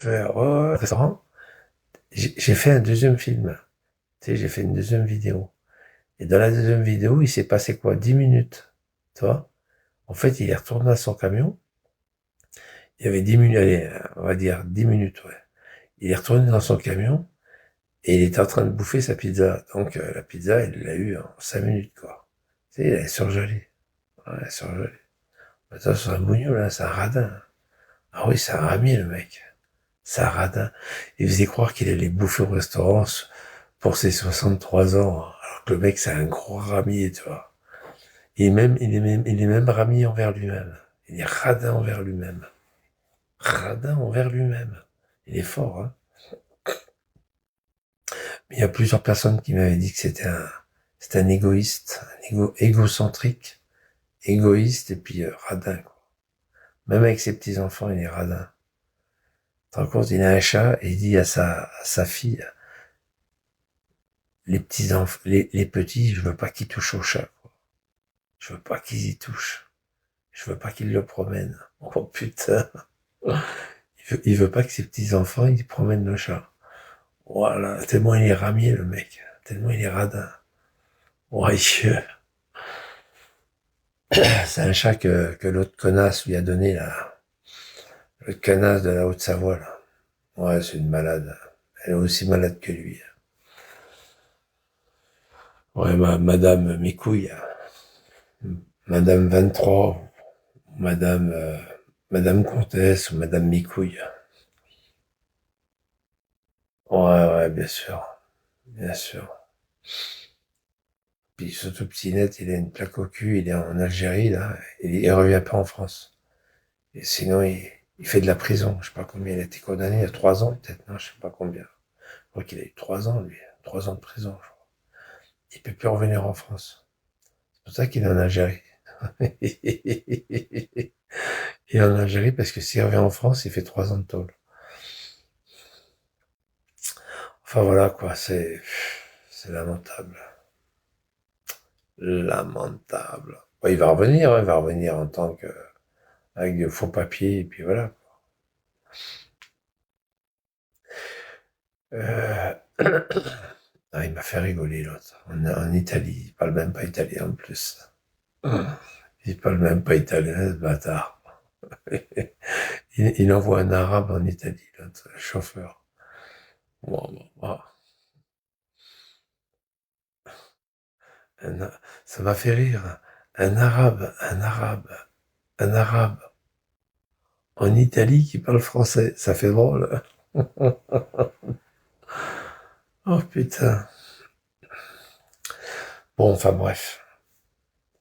Ouais, restaurant. J'ai fait un deuxième film. Tu sais, j'ai fait une deuxième vidéo. Et dans la deuxième vidéo, il s'est passé quoi? 10 minutes. Tu vois? En fait, il est retourné à son camion. Il y avait 10 minutes, allez, on va dire 10 minutes, ouais. Il est retourné dans son camion et il était en train de bouffer sa pizza. Donc, la pizza, il l'a eu en 5 minutes, quoi. Tu sais, il a surgelé. Ouais, il a surgelé. Attends, c'est un bougnou, là, c'est un radin. Ah oui, c'est un ramier, le mec. C'est un radin. Il faisait croire qu'il allait bouffer au restaurant pour ses 63 ans. Alors que le mec, c'est un gros ramier, tu vois. Il est même ramier envers lui-même. Il est radin envers lui-même. Radin envers lui-même. Il est fort, hein. Mais il y a plusieurs personnes qui m'avaient dit que c'était un égoïste, égocentrique, égoïste et puis radin, quoi. Même avec ses petits-enfants, il est radin. Tu te rends compte, il a un chat et il dit à sa fille, les petits, je veux pas qu'ils touchent au chat, quoi. Je veux pas qu'ils y touchent. Je veux pas qu'ils le promènent. Oh putain. Il veut pas que ses petits-enfants, ils promènent le chat. Voilà. Tellement il est ramier, le mec. Tellement il est radin. Ouais, c'est un chat que l'autre connasse lui a donné, là. Le canasse de la Haute-Savoie, là. Ouais, c'est une malade. Elle est aussi malade que lui. Ouais, Madame Micouille. Madame 23, Madame, Madame Comtesse ou Madame Micouille. Ouais, ouais, bien sûr. Bien sûr. Puis surtout Petit-Net, il a une plaque au cul, il est en Algérie, là, et il revient pas en France. Et sinon, il fait de la prison. Je sais pas combien il a été condamné, il y a 3 ans, peut-être, non, je sais pas combien. Je crois qu'il a eu 3 ans, lui. 3 ans de prison, je crois. Il peut plus revenir en France. C'est pour ça qu'il est en Algérie. Il est en Algérie parce que s'il revient en France, il fait 3 ans de tôle. Enfin voilà, quoi, c'est lamentable. Lamentable. Ouais, il va revenir, hein, il va revenir en tant que, avec de faux papiers, et puis voilà. Euh, Ah, il m'a fait rigoler, l'autre. On est en Italie, il parle même pas italien en plus. Il parle même pas italien, ce bâtard. Il envoie un arabe en Italie, l'autre, le chauffeur. Bon, bon, bon. Ça m'a fait rire. Un arabe en Italie qui parle français. Ça fait drôle. Oh putain. Bon, enfin bref.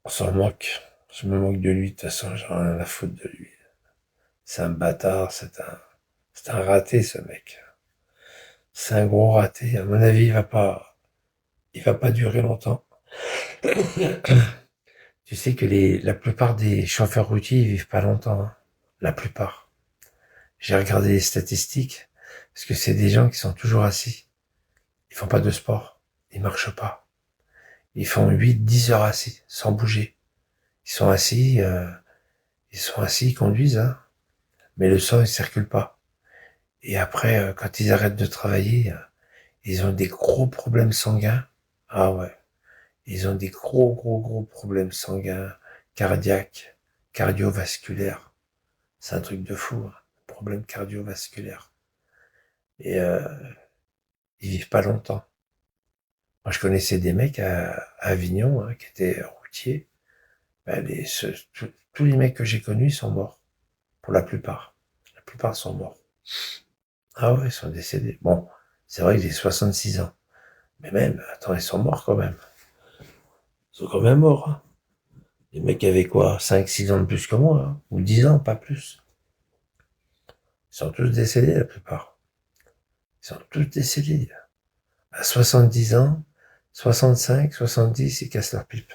On s'en moque. Je me moque de lui, de toute façon, j'ai rien à foutre de lui. C'est un bâtard, c'est un raté, ce mec. C'est un gros raté. À mon avis, il va pas durer longtemps. Tu sais que la plupart des chauffeurs routiers, ils vivent pas longtemps, hein. La plupart. J'ai regardé les statistiques, parce que c'est des gens qui sont toujours assis. Ils font pas de sport. Ils marchent pas. Ils font 8, 10 heures assis, sans bouger. Ils sont assis, ils conduisent, hein. Mais le sang, il circule pas. Et après, quand ils arrêtent de travailler, ils ont des gros problèmes sanguins. Ah ouais. Ils ont des gros, gros, gros problèmes sanguins, cardiaques, cardiovasculaires. C'est un truc de fou, hein. Problème cardiovasculaire. Et ils vivent pas longtemps. Moi, je connaissais des mecs à Avignon, hein, qui étaient routiers. Ben, tous les mecs que j'ai connus, ils sont morts. Pour la plupart. La plupart sont morts. Ah ouais, ils sont décédés. Bon, c'est vrai que j'ai 66 ans. Mais même, attends, ils sont morts quand même. Ils sont quand même morts, hein. Les mecs avaient quoi, 5, 6 ans de plus que moi, hein, ou 10 ans, pas plus. Ils sont tous décédés, la plupart. Ils sont tous décédés. À 70 ans, 65, 70, ils cassent leur pipe.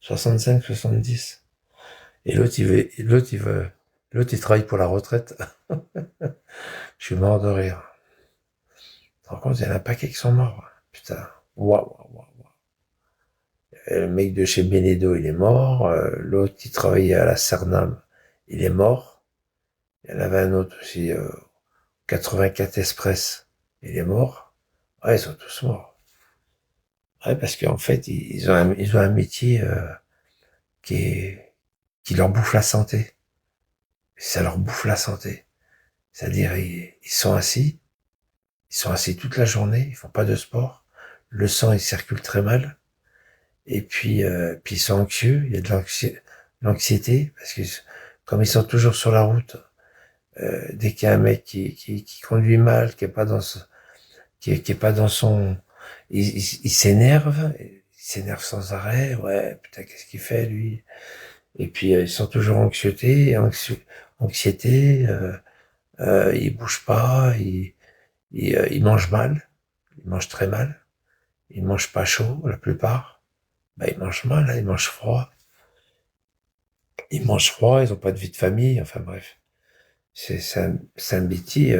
65, 70. Et l'autre, il travaille pour la retraite. Je suis mort de rire. Par contre, il y en a un paquet qui sont morts. Putain. Waouh, waouh, waouh. Le mec de chez Benedo, il est mort. L'autre qui travaillait à la Cernam, il est mort. Il y en avait un autre aussi, 84 Express, il est mort. Ouais, ils sont tous morts. Ouais, parce qu'en fait, ils ont un métier qui est, qui leur bouffe la santé. Ça leur bouffe la santé. C'est-à-dire, ils sont assis toute la journée, ils font pas de sport. Le sang, il circule très mal. Et puis ils sont anxieux. Il y a de l'anxiété parce que comme ils sont toujours sur la route, dès qu'il y a un mec qui conduit mal, qui est pas dans son, il s'énerve, il s'énerve sans arrêt. Ouais, putain, qu'est-ce qu'il fait lui? Et puis ils sont toujours anxiété. Ils bougent pas, ils mangent mal, ils mangent très mal, ils mangent pas chaud la plupart. Bah ils mangent mal, hein, ils mangent froid. Ils mangent froid, ils ont pas de vie de famille. Enfin bref, c'est un métier,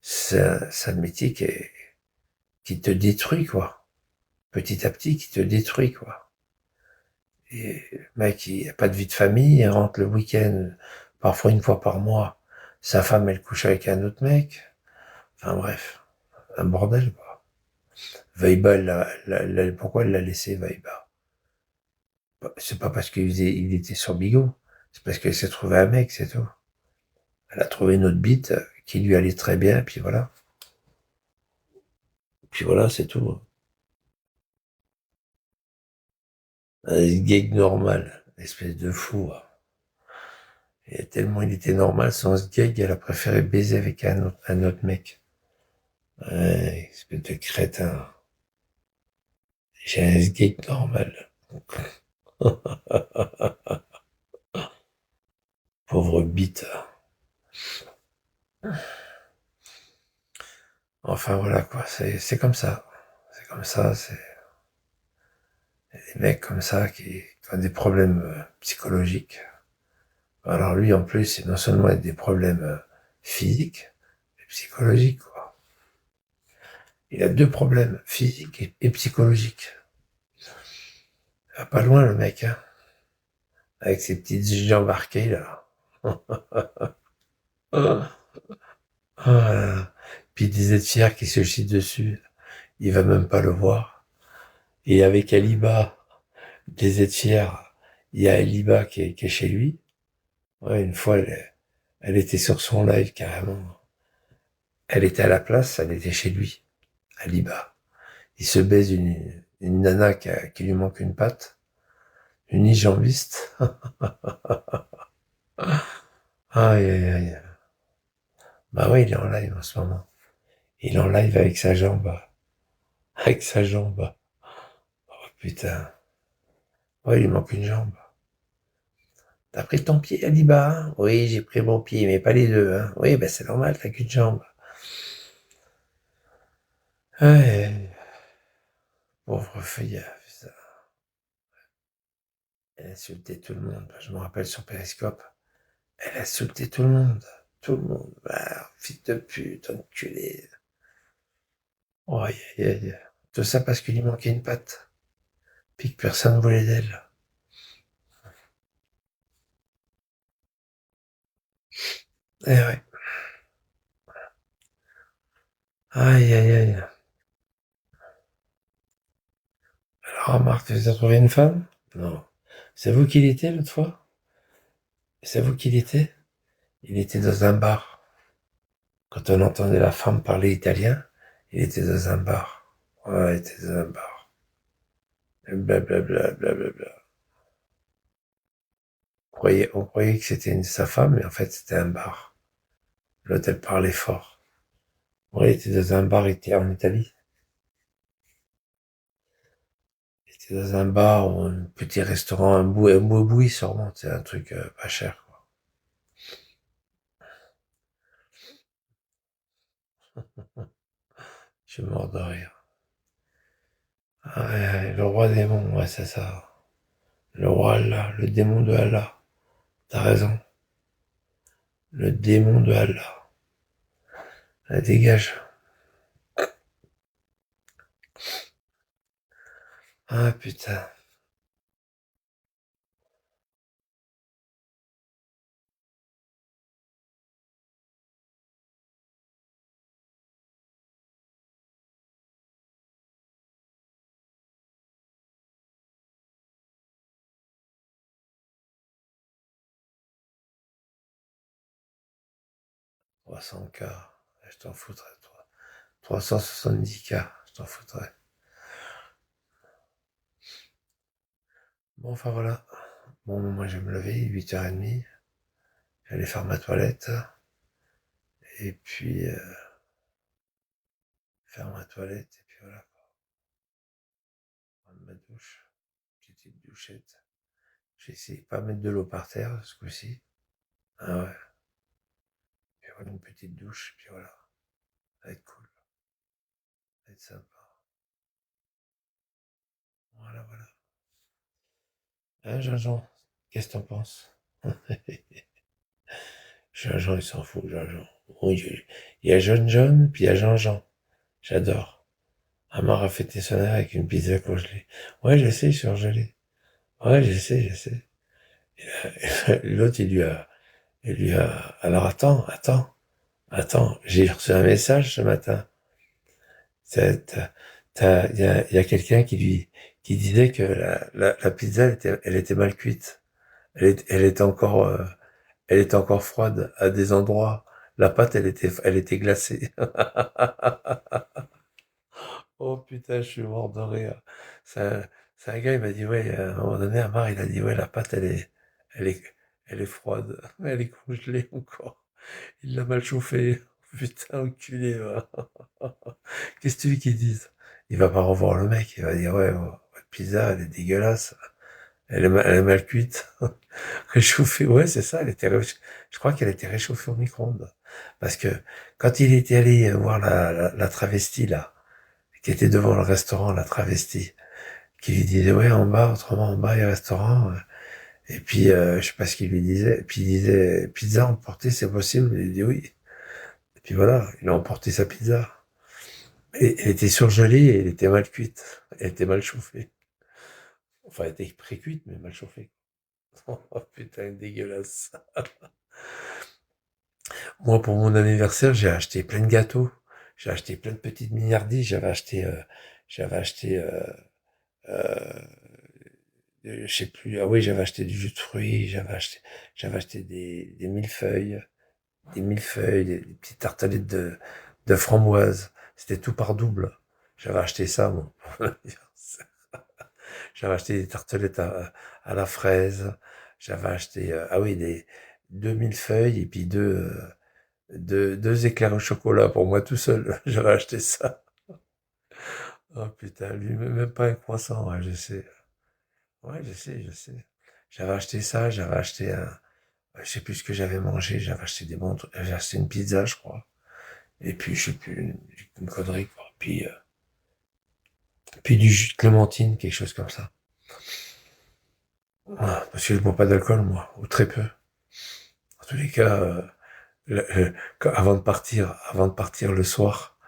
c'est un métier qui te détruit quoi. Petit à petit, qui te détruit quoi. Et le mec, il a pas de vie de famille, il rentre le week-end, parfois une fois par mois. Sa femme, elle couche avec un autre mec. Enfin bref, un bordel quoi. Weiba, pourquoi elle l'a laissé Weiba? C'est pas parce il était sur Bigot, c'est parce qu'elle s'est trouvé un mec, c'est tout. Elle a trouvé une autre bite qui lui allait très bien, puis voilà. Puis voilà, c'est tout. Un gag normal, espèce de fou. Et tellement il était normal, sans ce gag, elle a préféré baiser avec un autre mec. Ouais, espèce de crétin. J'ai un gag normal. Pauvre bite. Enfin voilà quoi, c'est comme ça. C'est comme ça, c'est des mecs comme ça qui ont des problèmes psychologiques. Alors lui en plus, non seulement il a des problèmes physiques, mais psychologiques quoi. Il a deux problèmes, physiques et psychologiques. Il va pas loin le mec, hein, avec ses petites jambes arquées là. Ah, puis des êtres fiers qui se chient dessus. Il va même pas le voir. Et avec Aliba, des êtres fiers, il y a Aliba qui est chez lui. Ouais, une fois, elle était sur son live carrément. Elle était à la place, elle était chez lui, Aliba. Il se baise une nana qui lui manque une patte, une nijambiste. Aïe, aïe, aïe. Bah oui, il est en live en ce moment. Il est en live avec sa jambe. Avec sa jambe. Oh putain. Ouais, il lui manque une jambe. T'as pris ton pied, Aliba, hein? Oui, j'ai pris mon pied, mais pas les deux, hein. Oui, ben c'est normal, t'as qu'une jambe. Ouais, pauvre fille, putain. Elle a insulté tout le monde. Je me rappelle sur Periscope. Elle a insulté tout le monde. Tout le monde. Ah, fils de pute, enculé. Oh, aïe, aïe, aïe. Tout ça parce qu'il lui manquait une patte. Puis que personne voulait d'elle. Eh ouais. Aïe, aïe, aïe. Alors, Marc, tu as trouvé une femme? Non. C'est vous qui l'étiez l'autre fois? C'est vous qui l'étiez? Il était dans un bar. Quand on entendait la femme parler italien, il était dans un bar. Ouais, il était dans un bar. Blablabla, blablabla. On croyait que c'était sa femme, mais en fait, c'était un bar. L'autre, elle parlait fort. Ouais, il était dans un bar, il était en Italie. Il était dans un bar ou un petit restaurant, un boui sûrement, c'est un truc pas cher, quoi. Je suis mort de rire. Ah, ouais, le roi démon, ouais, c'est ça. Le roi Allah, le démon de Allah. T'as raison. Le démon de Allah. Ah, dégage. Ah, putain. 300K, je t'en foutrais, toi. 370K, je t'en foutrais. Bon, enfin voilà. Bon, moi je vais me lever, 8h30. J'allais faire ma toilette. Et puis, faire ma toilette. Et puis voilà, prendre ma douche. Petite douchette. J'ai essayé de pas mettre de l'eau par terre ce coup-ci. Ah ouais. Puis voilà, une petite douche. Puis voilà. Ça va être cool. Ça va être sympa. Voilà, voilà. Hein, Jean-Jean? Qu'est-ce que t'en penses? Jean-Jean, il s'en fout, Jean-Jean. Oui, il y a John, puis il y a Jean-Jean. J'adore. Amar a fêté son anniversaire avec une pizza congelée. Ouais, je sais, surgelée. Ouais, je sais, je sais. L'autre, alors attends, j'ai reçu un message ce matin. Il y a quelqu'un qui disait que la pizza, elle était mal cuite. Elle était encore froide à des endroits. La pâte, elle était glacée. Oh putain, je suis mort de rire. C'est un, c'est un gars, il m'a dit, ouais, à un moment donné, Amar, il a dit, ouais, la pâte, elle est, elle est froide. Elle est congelée encore. Il l'a mal chauffée. Putain, enculé, va. Qu'est-ce que tu veux qu'il dise? Il va pas revoir le mec, il va dire, ouais, votre pizza, elle est dégueulasse. Elle est mal cuite. Réchauffée, ouais, c'est ça, je crois qu'elle était réchauffée au micro-ondes. Parce que, quand il était allé voir la travestie, là, qui était devant le restaurant, la travestie, qui lui disait, ouais, en bas, autrement, en bas, il y a un restaurant. Et puis, je sais pas ce qu'il lui disait. Et puis, il disait, pizza emportée, c'est possible? Il dit oui. Et puis voilà, il a emporté sa pizza. Et elle était surgelée et elle était mal cuite. Elle était mal chauffée. Enfin, elle était pré-cuite, mais mal chauffée. Oh putain, dégueulasse. Moi, pour mon anniversaire, j'ai acheté plein de gâteaux. J'ai acheté plein de petites milliardises. J'avais acheté, euh, je sais plus. Ah oui, j'avais acheté du jus de fruits. J'avais acheté des millefeuilles, des petites tartelettes de framboise. C'était tout par double. J'avais acheté ça, mon pour l'anniversaire. J'avais acheté des tartelettes à la fraise. J'avais acheté, ah oui, deux millefeuilles et puis deux éclairs au chocolat pour moi tout seul. J'avais acheté ça. Oh putain, lui, même pas un croissant, ouais, je sais. Ouais, je sais, je sais. J'avais acheté ça, j'avais acheté je sais plus ce que j'avais mangé, j'avais acheté des bons trucs, j'avais acheté une pizza, je crois. Et puis, je sais plus, une connerie, quoi. Puis du jus de clémentine, quelque chose comme ça. Ouais, parce que je bois pas d'alcool, moi, ou très peu. En tous les cas, avant de partir le soir,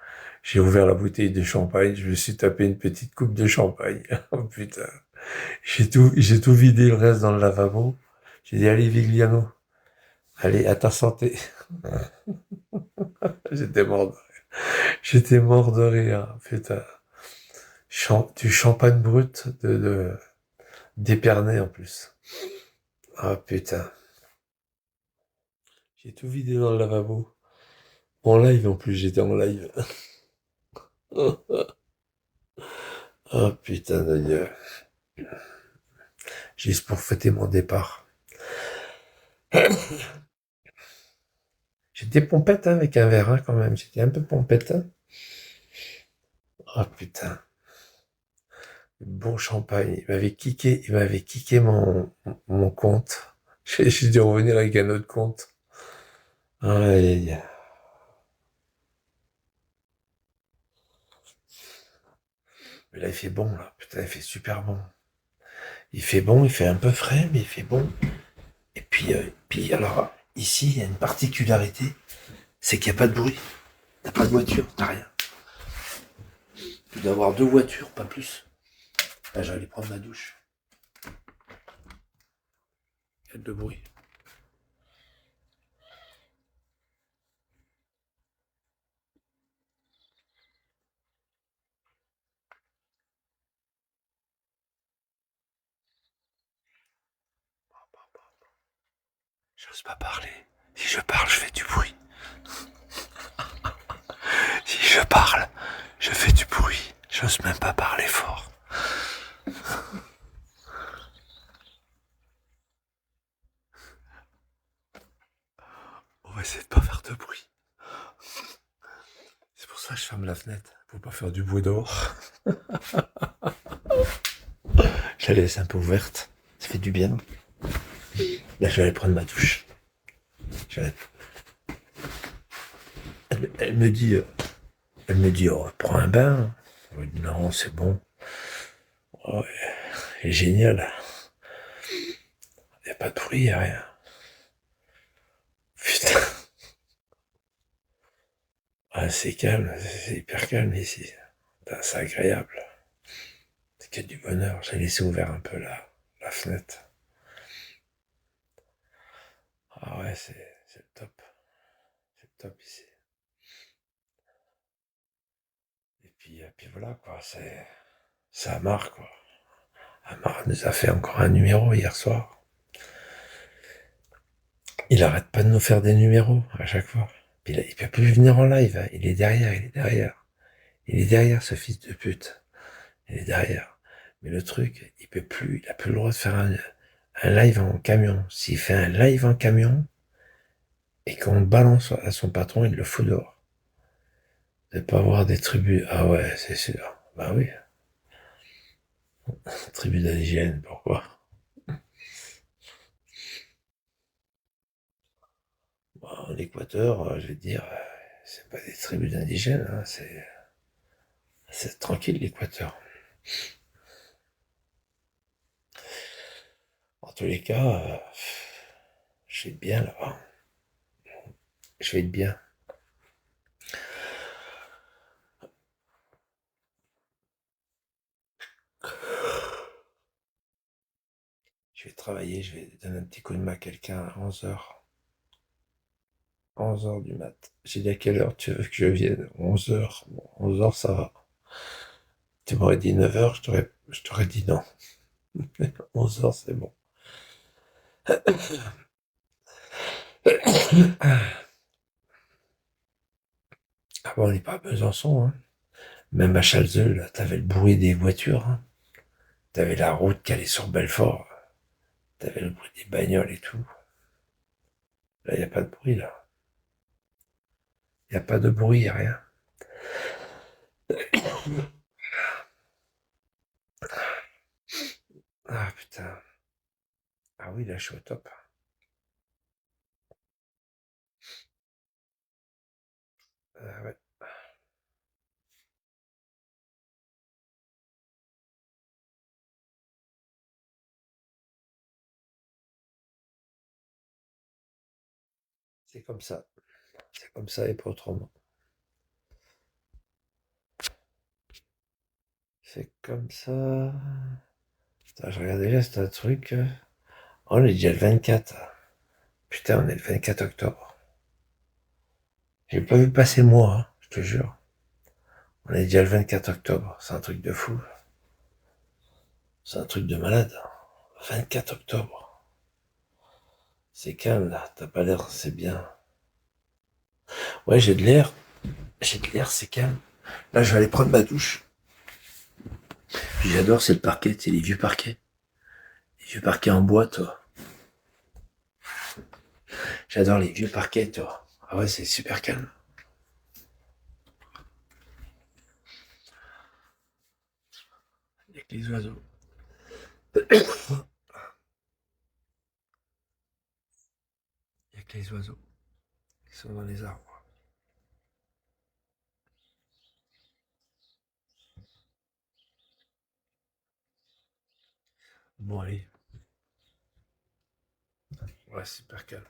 j'ai ouvert la bouteille de champagne, je me suis tapé une petite coupe de champagne. Oh putain. J'ai tout vidé le reste dans le lavabo. J'ai dit, allez, Vigliano, allez, à ta santé. J'étais mort, j'étais mort de rire, putain. Du champagne brut d'Épernay en plus. Ah putain. J'ai tout vidé dans le lavabo. En live en plus, j'étais en live. Ah putain de Dieu. Juste pour fêter mon départ. J'étais pompette hein, avec un verre hein, quand même. J'étais un peu pompette. Hein. Ah putain. Bon champagne. Il m'avait kické mon compte. J'ai dû revenir avec un autre compte. Aïe, aïe, aïe. Mais là, il fait bon, là. Putain, il fait super bon. Il fait bon, il fait un peu frais, mais il fait bon. Et puis alors, ici, il y a une particularité, c'est qu'il n'y a pas de bruit. T'as pas de voiture, t'as rien. Tu dois avoir deux voitures, pas plus. Là, j'allais prendre ma douche. Il y a de bruit. J'ose pas parler. Si je parle, je fais du bruit. Si je parle, je fais du bruit. J'ose même pas parler fort. On va essayer de pas faire de bruit. C'est pour ça que je ferme la fenêtre. Pour pas faire du bruit dehors. Je la laisse un peu ouverte. Ça fait du bien. Là, je vais aller prendre ma douche. Elle me dit, oh, prends un bain. Je dis, non, c'est bon. Oh, elle est géniale. Il n'y a pas de bruit, il n'y a rien. Putain. Ah, c'est calme, c'est hyper calme ici. C'est agréable. C'est que du bonheur. J'ai laissé ouvert un peu la fenêtre. Ah ouais, c'est le top. C'est le top ici. Et puis voilà, quoi. C'est Amar, quoi. Amar nous a fait encore un numéro hier soir. Il arrête pas de nous faire des numéros à chaque fois. Puis il peut plus venir en live. Hein. Il est derrière, il est derrière. Il est derrière, ce fils de pute. Il est derrière. Mais le truc, il peut plus, il a plus le droit de faire un live en camion. S'il fait un live en camion et qu'on le balance à son patron, il le fout dehors. De pas avoir des tribus. Ah ouais, c'est sûr. Bah oui. Tribu d'indigènes, pourquoi? Bah, en Équateur, je vais te dire, c'est pas des tribus d'indigènes, hein, c'est tranquille l'Équateur. En tous les cas, je vais être bien là-bas. Je vais être bien. Je vais travailler, je vais donner un petit coup de main à quelqu'un à 11h. 11h du mat. J'ai dit à quelle heure tu veux que je vienne? 11h. Bon, 11h ça va. Tu m'aurais dit 9h, je t'aurais dit non. 11h c'est bon. Ah bon, on n'est pas à Besançon, hein. Même à Chalzeul, t'avais le bruit des voitures, hein. T'avais la route qui allait sur Belfort. T'avais le bruit des bagnoles et tout. Là, il n'y a pas de bruit, là. Il n'y a pas de bruit, y a rien. Ah, putain. Ah oui, là, je suis au top. Ah ouais. C'est comme ça. C'est comme ça et pas autrement. C'est comme ça. Putain, je regarde déjà, c'est un truc. Oh, on est déjà le 24. Putain, on est le 24 octobre. J'ai pas vu passer le mois, hein, je te jure. On est déjà le 24 octobre. C'est un truc de fou. C'est un truc de malade. 24 octobre. C'est calme là. T'as pas l'air, c'est bien. Ouais, j'ai de l'air. J'ai de l'air, c'est calme. Là, je vais aller prendre ma douche. Puis j'adore, c'est le parquet, c'est les vieux parquets. Les vieux parquets en bois, toi. J'adore les vieux parquets, toi. Ah ouais, c'est super calme. Avec les oiseaux. Avec les oiseaux qui sont dans les arbres. Bon, allez. Ouais, super calme.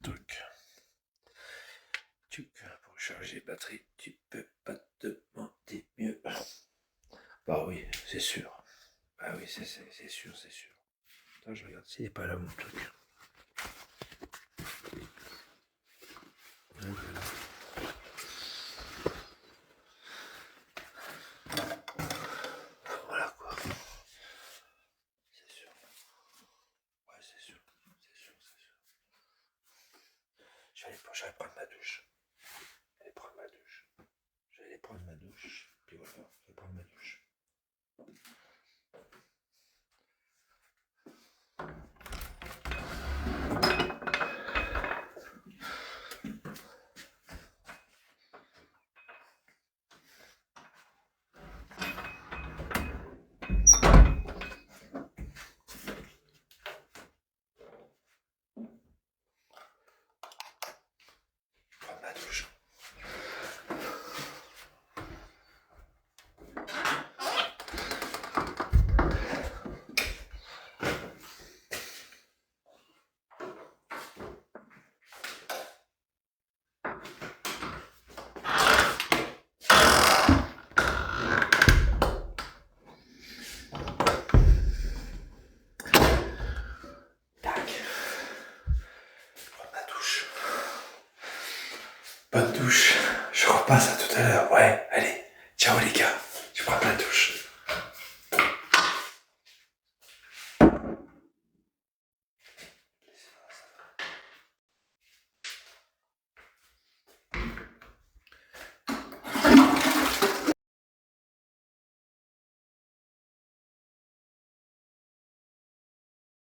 Truc. Pour charger batterie, tu peux pas te demander mieux. Bah oui, c'est sûr. Bah oui, c'est sûr, c'est sûr. Attends, je regarde s'il n'est pas là mon truc. Voilà quoi. que j'aille prendre ma douche. Je vais aller prendre ma douche. Je vais aller prendre ma douche. Puis voilà, je vais prendre ma douche. Prendre ma douche. Bonne douche. Je repasse à tout à l'heure. Ouais, allez. Ciao les gars. Je prends ma douche.